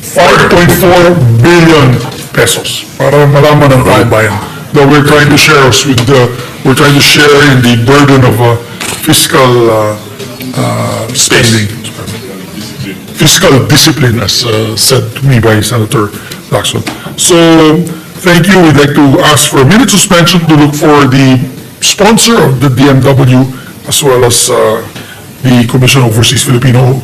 5.4 billion pesos para malaman ng taong bayan that we're trying to share in the burden of fiscal spending, fiscal discipline, as said to me by Senator Lacson. So, thank you. We'd like to ask for a minute suspension to look for the sponsor of the DMW as well as the Commission Overseas Filipinos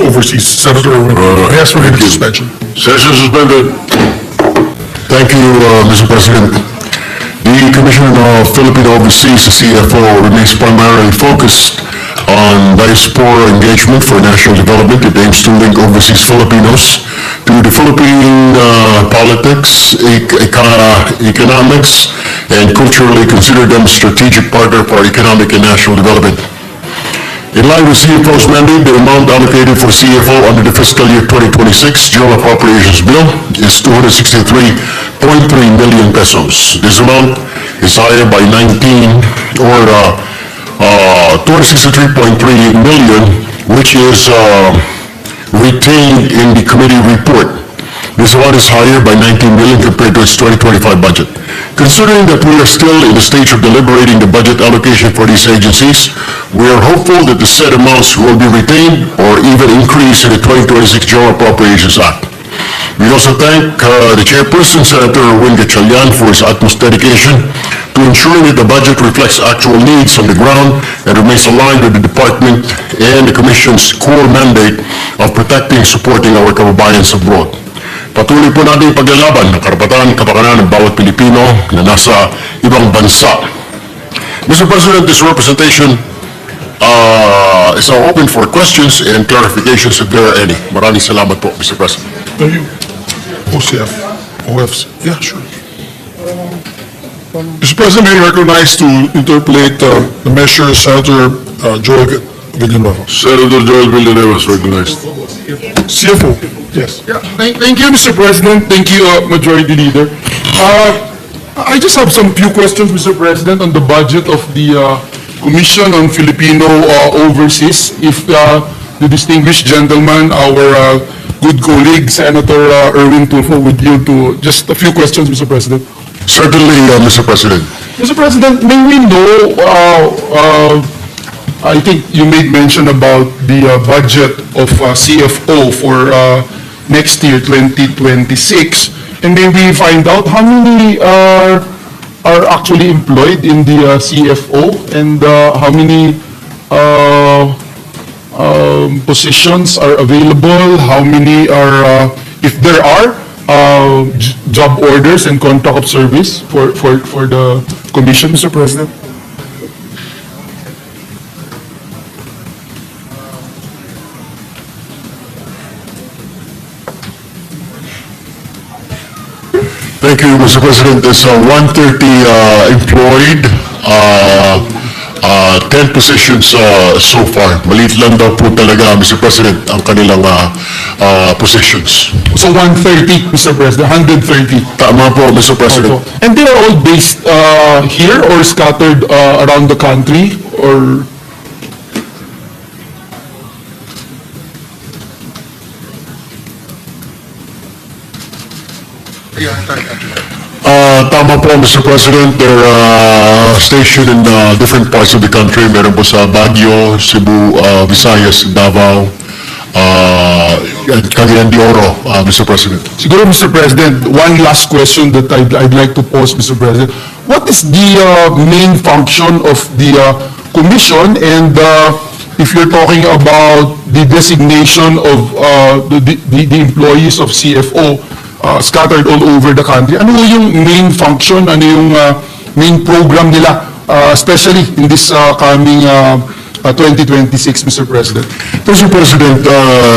Overseas, Senator Erwin. Yes, for a minute suspension. Session suspended. Thank you, Mr. President. The Commission of Filipino Overseas, the CFO, remains primarily focused on diaspora engagement for national development. It aims to link overseas Filipinos to the Philippine politics, economics, and culturally consider them a strategic partner for economic and national development. In line with CFO's mandate, the amount allocated for CFO under the fiscal year 2026 General Appropriations Bill is 263.3 million pesos. This amount is higher by 263.3 million, which is retained in the committee report. This amount is higher by 19 million compared to its 2025 budget. Considering that we are still in the stage of deliberating the budget allocation for these agencies, we are hopeful that the said amounts will be retained or even increased in the 2026 General Appropriations Act. We also thank the chairperson, Senator Erwin Gatchalian, for his utmost dedication to ensuring that the budget reflects actual needs on the ground and remains aligned with the department and the Commission's core mandate of protecting and supporting our kababayans abroad. Patuloy po natin paglalaban ng karapatan at kapakanan ng bawat Pilipino na nasa ibang bansa. Mr. President, this representation is now open for questions and clarifications if there are any. Maraming salamat po, Mr. President. Thank you. OCF, OFC. Yeah, sure. Mr. President, may I recognize to interpolate the measure Senator Joel Villanueva. Senator Joel Villanueva is recognized. CFO, yes. Yeah, thank you, Mr. President. Thank you, Majority Leader. I just have some few questions, Mr. President, on the budget of the Commission on Filipino Overseas. If the distinguished gentleman, our good colleague, Senator Erwin Tulfo, would yield to just a few questions, Mr. President. Certainly, Mr. President. Mr. President, may we know, I think you made mention about the budget of CFO for next year, 2026. And may we find out how many are actually employed in the CFO and how many positions are available, how many are, if there are, job orders and contract of service for the Commission, Mr. President? Thank you, Mr. President. There's 130 employed, 10 positions so far. Maliit lang daw po talaga, Mr. President, ang kanilang positions. So 130, Mr. President, 130. Tama po, Mr. President. And they are all based here or scattered around the country, or? Tama po, Mr. President. They're stationed in different parts of the country. Meron po sa Baguio, Cebu, Visayas, Davao, Cagayan de Oro, Mr. President. Siguro, Mr. President, one last question that I'd like to pose, Mr. President. What is the main function of the Commission, and if you're talking about the designation of the employees of CFO scattered all over the country, ano yung main function, ano yung main program nila, especially in this coming 2026, Mr. President? Mr. President,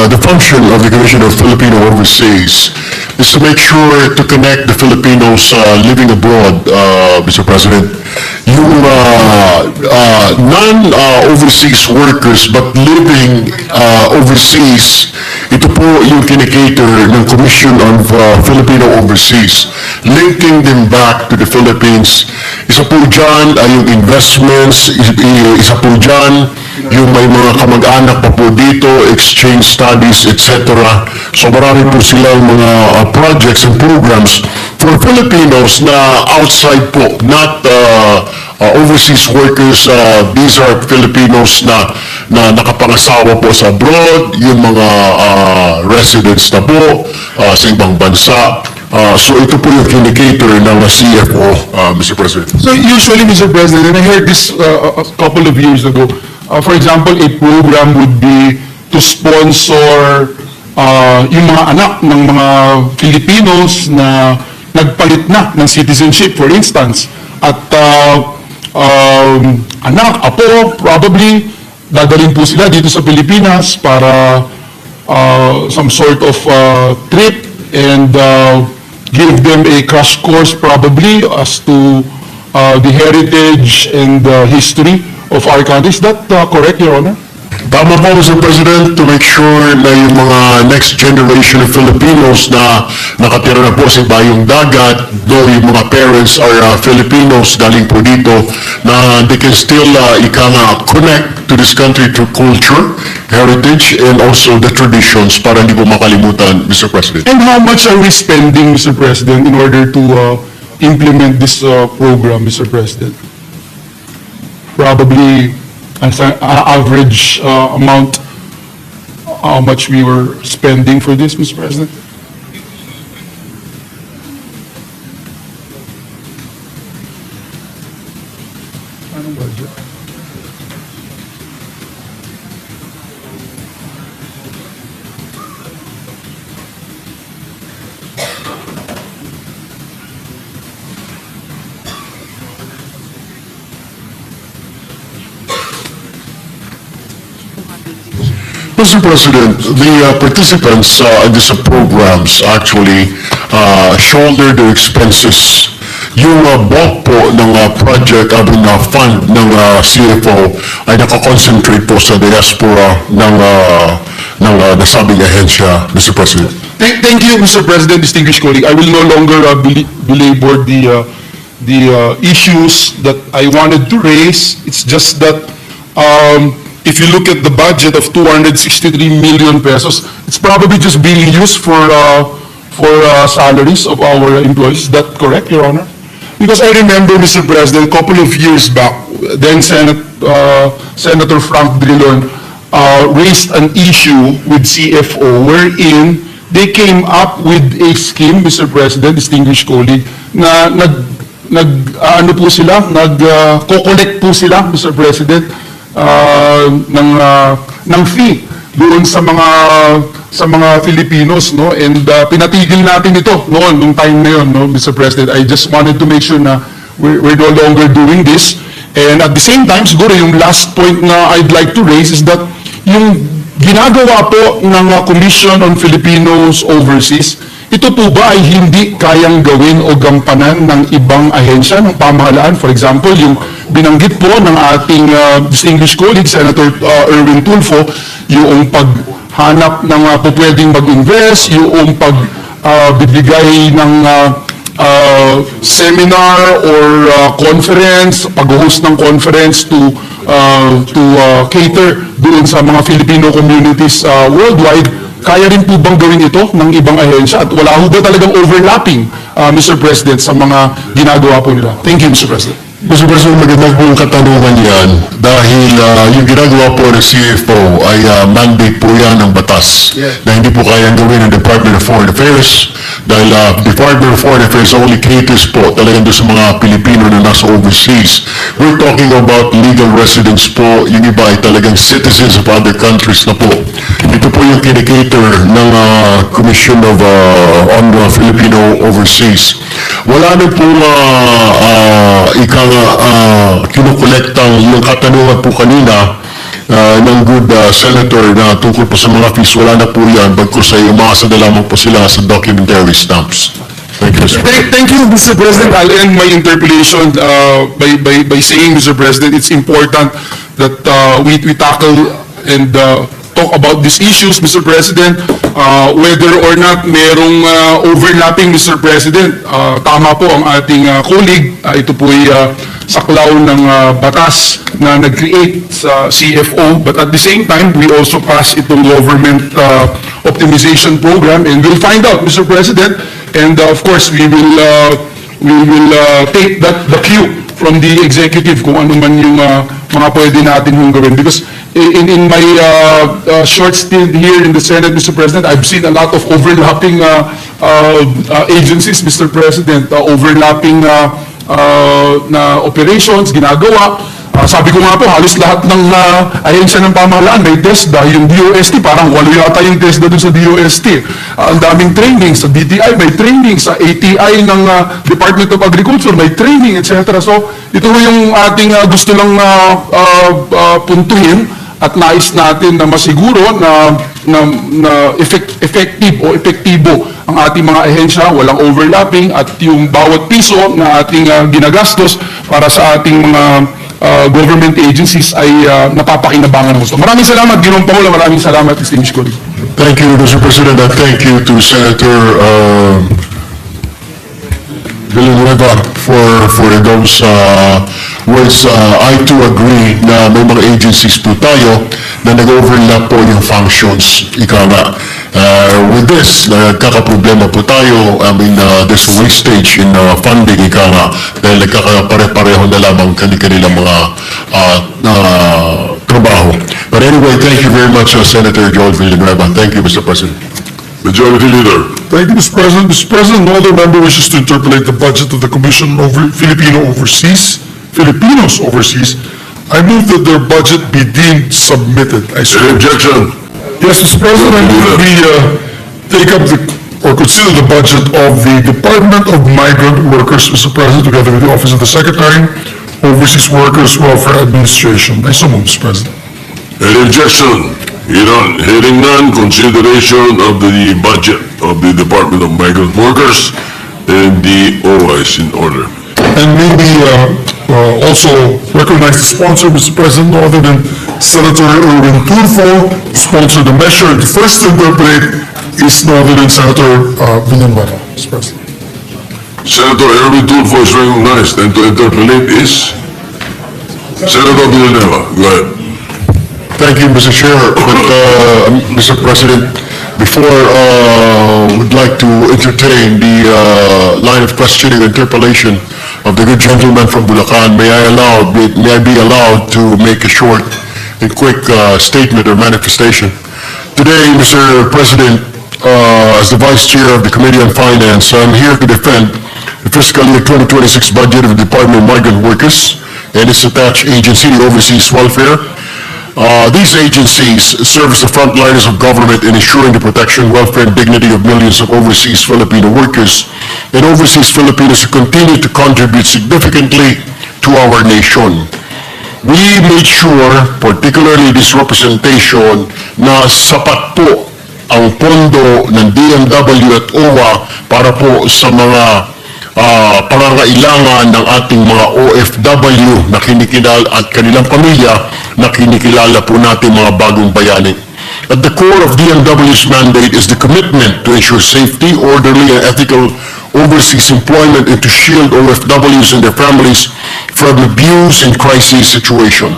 the function of the Commission of Filipino Overseas is to make sure to connect the Filipinos living abroad, Mr. President. Yung non-overseas workers but living overseas, ito po yung kinikater ng Commission of Filipino Overseas, linking them back to the Philippines. Isa po dyan ay yung investments, isa po dyan yung may mga kamag-anak pa po dito, exchange studies, etc. So marami po silang mga projects and programs for Filipinos na outside po, not overseas workers. These are Filipinos na nakapangasawa po sa abroad, yung mga residents na po sa ibang bansa. So ito po yung indicator ng CFO, Mr. President. So usually, Mr. President, and I heard this a couple of years ago, for example, a program would be to sponsor yung mga anak ng mga Filipinos na nagpalit na ng citizenship, for instance. At anak, apo, probably, dadalhin po sila dito sa Pilipinas para some sort of trip and give them a crash course probably as to the heritage and history of our country. Is that correct, Your Honor? Tama po, Mr. President, to make sure na yung mga next generation of Filipinos na nakatira na po sa ibayong dagat, though yung mga parents are Filipinos galing po dito, na they can still connect to this country through culture, heritage, and also the traditions para hindi po makalimutan, Mr. President. And how much are we spending, Mr. President, in order to implement this program, Mr. President? Probably as an average amount, how much we were spending for this, Mr. President? Anong budget? Mr. President, the participants in these programs actually shoulder their expenses. Yung bulk po ng project ng fund ng CFO ay nakakoncentrate po sa diaspora ng nasabing ahensya, Mr. President. Thank you, Mr. President, distinguished colleague. I will no longer belabor the issues that I wanted to raise. It's just that if you look at the budget of 263 million pesos, it's probably just being used for salaries of our employees. Is that correct, Your Honor? Because I remember, Mr. President, a couple of years back, then Senator Frank Drilon raised an issue with CFO wherein they came up with a scheme, Mr. President, distinguished colleague, na nag-collect po sila, Mr. President, ng fee doon sa mga Filipinos, no, and pinatigil natin ito noon nung time na yon, no, Mr. President. I just wanted to make sure na we're no longer doing this, and at the same time siguro yung last point na I'd like to raise is that yung ginagawa po ng Commission on Filipinos Overseas, ito po ba ay hindi kayang gawin o gampanan ng ibang ahensya ng pamahalaan? For example, yung binanggit po ng ating distinguished colleague, Senator Erwin Tulfo, yung paghanap ng pwedeng mag-invest, yung pagbibigay ng seminar or conference, pag-host ng conference to cater doon sa mga Filipino communities worldwide. Kaya rin po bang gawin ito ng ibang ahensya? At wala ho ba talagang overlapping, Mr. President, sa mga ginagawa po nila? Thank you, Mr. President. Mr. President, magandang pong katanungan yan dahil yung ginagawa po ng CFO ay mandate po yan ng batas na hindi po kayang gawin ng Department of Foreign Affairs dahil Department of Foreign Affairs only caters po talagang doon sa mga Pilipino na nasa overseas. We're talking about legal residents po, yung iba ay talagang citizens of other countries na po. Ito po yung kinikater ng Commission of on Filipino Overseas. Wala na po kinukolektang yung katanungan po kanina ng good senator na tungkol po sa mga fees. Wala na po yan, bagkus ay umasa na lamang po sila sa documentary stamps. Thank you, Mr. President. Thank you, Mr. President. I'll end my interpellation by saying, Mr. President, it's important that we tackle and talk about these issues, Mr. President, whether or not merong overlapping, Mr. President. Tama po ang ating colleague. Ito po ay saklaw ng batas na nag-create sa CFO, but at the same time, we also pass itong government optimization program, and we'll find out, Mr. President, and of course, we will take the cue from the executive kung ano man yung mga pwede natin hong gawin. Because in my short stint here in the Senate, Mr. President, I've seen a lot of overlapping agencies, Mr. President, overlapping na operations, ginagawa. Sabi ko nga po, halos lahat ng ahensya ng pamahalaan may TESDA. Yung DOST, parang walo yata yung TESDA dun sa DOST. Ang daming training. Sa DTI may training. Sa ATI ng Department of Agriculture may training, etc. So, ito yung ating gusto lang puntuhin at nais natin na masiguro na effective o epektibo ang ating mga ahensya, walang overlapping, at yung bawat piso na ating ginagastos para sa ating mga government agencies ay napapakinabangan mo. Maraming salamat, Ginoong Pangulo. Maraming salamat, distinguished colleague. Thank you, Mr. President, and thank you to Senator Villanueva for those words. I too agree na may mga agencies po tayo na nag-overlap po yung functions. Ika nga, with this, nagkakaproblema po tayo. I mean, there's wastage in funding, ika nga, dahil nagkakapare-pareho na lamang kanilang mga trabaho. But anyway, thank you very much, Senator Joel Villanueva. Thank you, Mr. President. Majority Leader. Thank you, Mr. President. Mr. President, no other member wishes to interpolate the budget of the Commission over Filipinos overseas. I move that their budget be deemed submitted. I swear. Objection. Yes, Mr. President, I move that we take up or consider the budget of the Department of Migrant Workers, Mr. President, together with the Office of the Secretary, Overseas Workers Welfare Administration. I so move, Mr. President. Any objection? Hearing none, consideration of the budget of the Department of Migrant Workers and the OIs in order. And maybe also recognize the sponsor, Mr. President, no other than Senator Erwin Tulfo, sponsor the measure. The first to interpret is no other than Senator Villanueva, Mr. President. Senator Erwin Tulfo is recognized, and to interpolate is Senator Villanueva. Go ahead. Thank you, Mr. Chair. But, Mr. President, before would like to entertain the line of questioning and interpellation of the good gentleman from Bulacan, may I be allowed to make a short and quick statement or manifestation? Today, Mr. President, as the Vice Chair of the Committee on Finance, I'm here to defend the fiscal year 2026 budget of the Department of Migrant Workers and its attached agency, the Overseas Welfare. These agencies serve as the frontliners of government in ensuring the protection, welfare, and dignity of millions of overseas Filipino workers and overseas Filipinos who continue to contribute significantly to our nation. We made sure, particularly this representation, na sapat po ang pondo ng DMW at OWA para po sa mga pangangailangan ng ating mga OFW na kinikilala at kanilang pamilya na kinikilala po natin mga bagong bayani. At the core of DMW's mandate is the commitment to ensure safety, orderly, and ethical overseas employment and to shield OFWs and their families from abuse and crisis situation.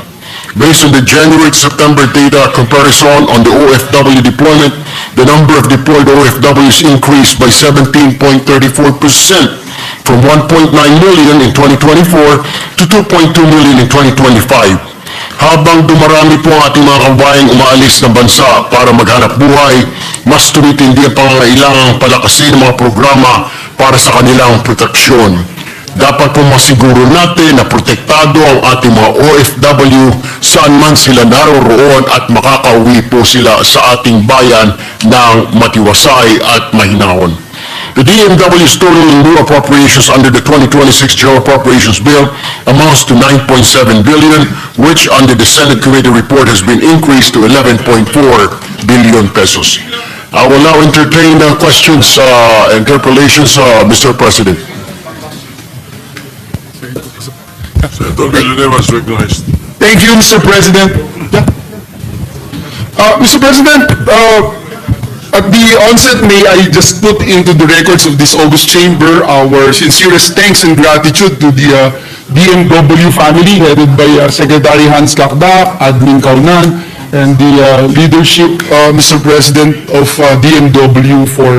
Based on the January to September data comparison on the OFW deployment, the number of deployed OFWs increased by 17.34% from 1.9 million in 2024 to 2.2 million in 2025. Habang dumarami po ang ating mga kabayang umaalis ng bansa para maghanap buhay, mas tumitindi ang pangangailangang palakasin ang mga programa para sa kanilang proteksyon. Dapat po masiguro natin na protektado ang ating mga OFW saan man sila naroroon at makakauwi po sila sa ating bayan ng matiwasay at mahinahon. The DMW's total new appropriations under the 2026 General Appropriations Bill amounts to 9.7 billion, which under the Senate Committee report has been increased to 11.4 billion pesos. I will now entertain questions, interpellations, Mr. President. Senator Villanueva is recognized. Thank you, Mr. President. Mr. President, at the onset, may I just put into the records of this august chamber our sincerest thanks and gratitude to the DMW family headed by Secretary Hans Kakdak, Admin Kaunan, and the leadership, Mr. President of DMW for